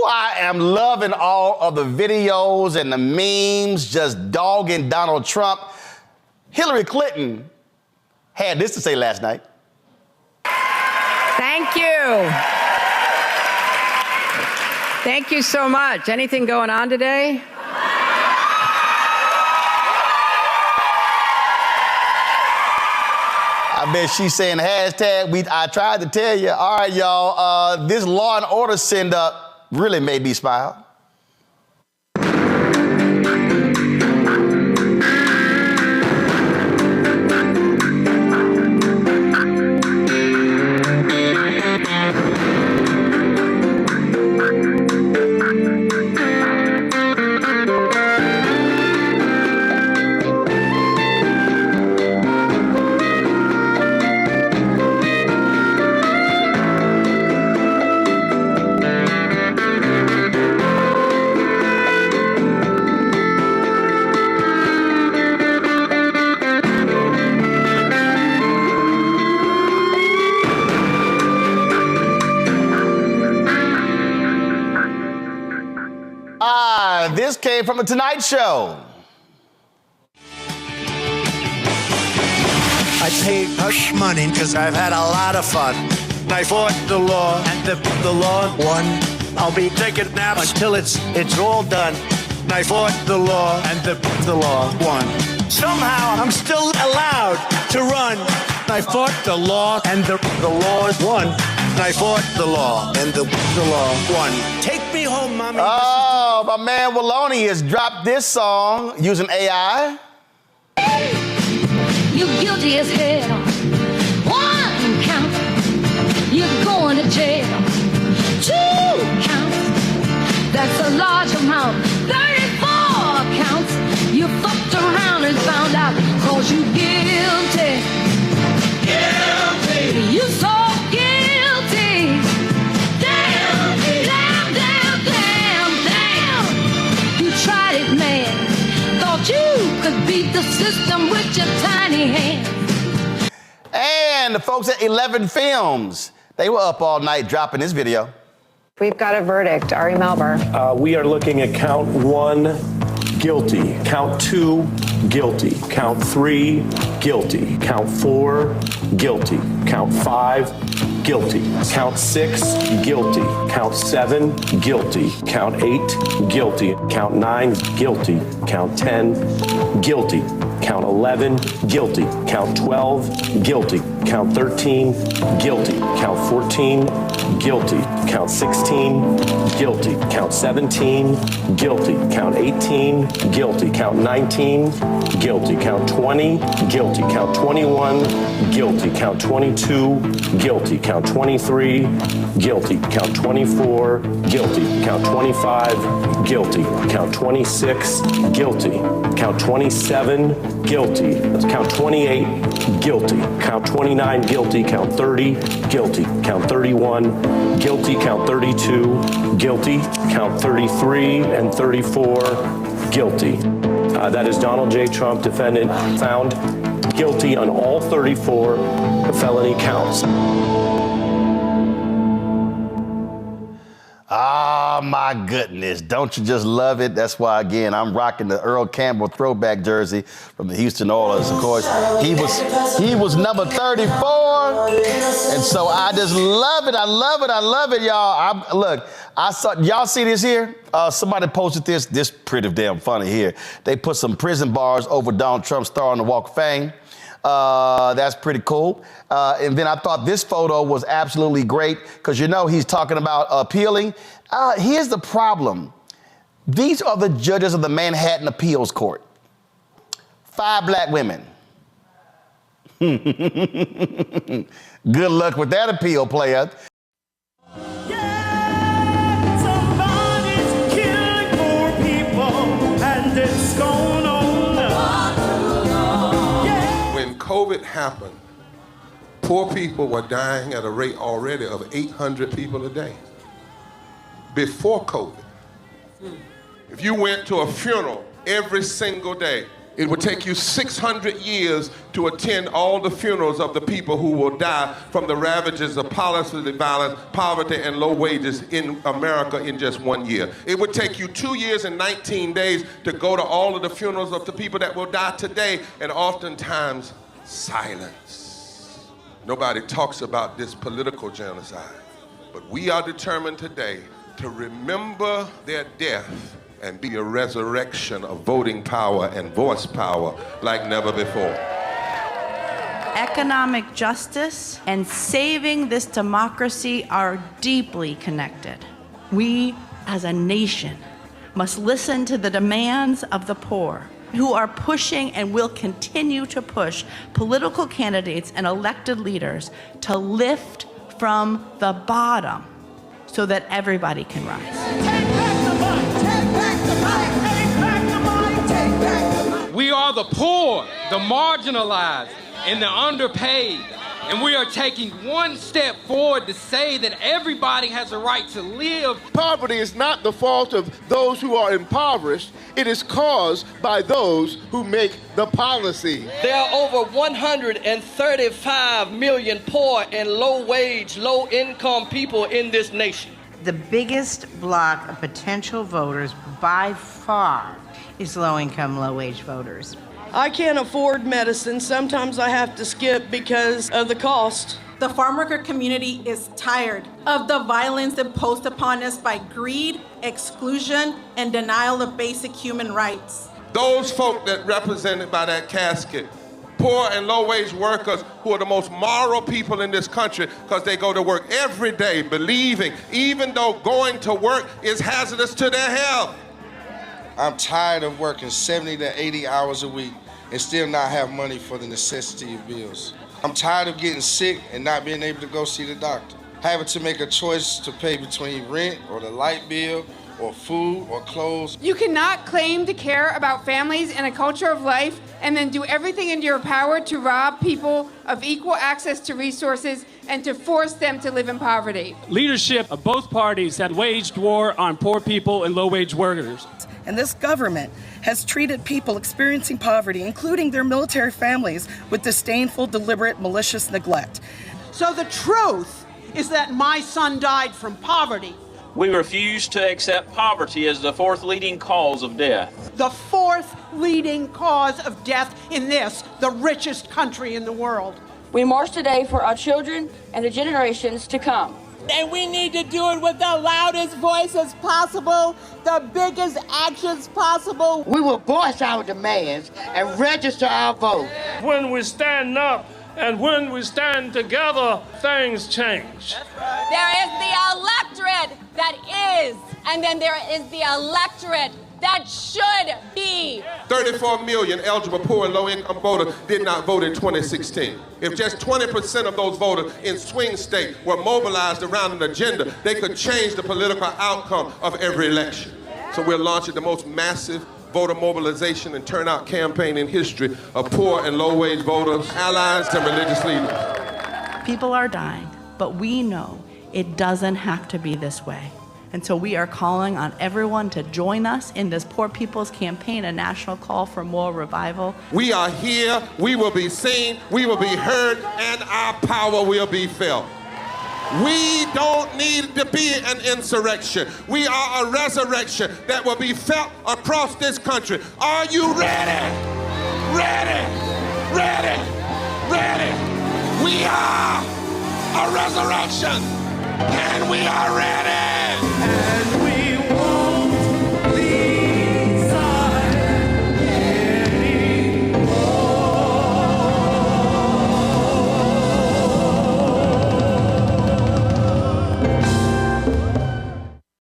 I am loving all of the videos and the memes just dogging Donald Trump. Hillary Clinton had this to say last night. Thank you. Thank you so much. Anything going on today? I bet she's saying hashtag, I tried to tell you. All right, y'all, this Law and Order send-up really made me smile. This came from The Tonight Show. I paid hush money because I've had a lot of fun. I fought the law, and the law won. I'll be taking naps until it's all done. I fought the law, and the law won. Somehow I'm still allowed to run. I fought the law, and the law won. I fought the law, and the law won. Take me home, mommy. Oh, my man Fallon has dropped this song using AI. You guilty as hell. One count, you're going to jail. 2 counts, that's a large amount. 34 counts, you fucked around and found out. 'Cause you guilty. Guilty. You so guilty. Damn, damn, damn, damn, damn. You tried it, man. Thought you could beat the system with your tiny hands. And the folks at 11 Films, they were up all night dropping this video. We've got a verdict. Ari Melber. We are looking at count 1, guilty. Count 2, guilty. Count 3, guilty. Count 4, guilty. Count 5, guilty. Count 6, guilty. Count 7, guilty. Count 8, guilty. Count 9, guilty. Count 10, guilty. Count 11, guilty. Count 12, guilty. Count 13, guilty. Count 14, guilty. Count 16, guilty. Count 17, guilty. Count 18, guilty. Count 19, guilty. Count 20, guilty. Count 21, guilty. Count 22, guilty. Count 23, guilty. Count 24, guilty. Count 25, guilty. Count 26, guilty. Count 27, guilty. Count 28, guilty. Count 29, guilty. Count 30, guilty. Count 31, guilty. Count 32, guilty. Count 33 and 34, guilty. That is Donald J. Trump, defendant, found guilty on all 34 felony counts. Oh, my goodness. Don't you just love it? That's why, again, I'm rocking the Earl Campbell throwback jersey from the Houston Oilers. Of course, he was number 34. And so I just love it. I love it. I love it, y'all. Y'all see this here? Somebody posted this pretty damn funny here. They put some prison bars over Donald Trump's star on the Walk of Fame. That's pretty cool. And then I thought this photo was absolutely great because, you know, he's talking about appealing. Here's the problem. These are the judges of the Manhattan Appeals Court. 5 black women. Good luck with that appeal, player. Somebody's killing poor people, and it's going on. When COVID happened, poor people were dying at a rate already of 800 people a day. Before COVID, if you went to a funeral every single day, It would take you 600 years to attend all the funerals of the people who will die from the ravages of policy violence, poverty, and low wages in America in just 1 year. It would take you 2 years and 19 days to go to all of the funerals of the people that will die today, and oftentimes silence. Nobody talks about this political genocide, but we are determined today to remember their death and be a resurrection of voting power and voice power like never before. Economic justice and saving this democracy are deeply connected. We, as a nation, must listen to the demands of the poor, who are pushing and will continue to push political candidates and elected leaders to lift from the bottom so that everybody can rise. We are the poor, the marginalized, and the underpaid. And we are taking one step forward to say that everybody has a right to live. Poverty is not the fault of those who are impoverished. It is caused by those who make the policy. There are over 135 million poor and low-wage, low-income people in this nation. The biggest block of potential voters by far is low-income, low-wage voters. I can't afford medicine. Sometimes I have to skip because of the cost. The farm worker community is tired of the violence imposed upon us by greed, exclusion, and denial of basic human rights. Those folk that represented by that casket, poor and low-wage workers who are the most moral people in this country because they go to work every day believing, even though going to work is hazardous to their health. I'm tired of working 70 to 80 hours a week and still not have money for the necessity of bills. I'm tired of getting sick and not being able to go see the doctor. Having to make a choice to pay between rent or the light bill or food or clothes. You cannot claim to care about families and a culture of life and then do everything in your power to rob people of equal access to resources and to force them to live in poverty. Leadership of both parties have waged war on poor people and low-wage workers. And this government has treated people experiencing poverty, including their military families, with disdainful, deliberate, malicious neglect. So the truth is that my son died from poverty. We refuse to accept poverty as the fourth leading cause of death. The fourth leading cause of death in this, the richest country in the world. We march today for our children and the generations to come. And we need to do it with the loudest voices possible, the biggest actions possible. We will voice our demands and register our vote. When we stand up and when we stand together, things change. There is the electorate that is, and then there is the electorate that should be. 34 million eligible poor and low-income voters did not vote in 2016. If just 20% of those voters in swing states were mobilized around an agenda, they could change the political outcome of every election. So we're launching the most massive voter mobilization and turnout campaign in history of poor and low-wage voters, allies, and religious leaders. People are dying, but we know it doesn't have to be this way. And so we are calling on everyone to join us in this Poor People's Campaign, a national call for moral revival. We are here, we will be seen, we will be heard, and our power will be felt. We don't need to be an insurrection. We are a resurrection that will be felt across this country. Are you ready? Ready? Ready? Ready? We are a resurrection, and we are ready. And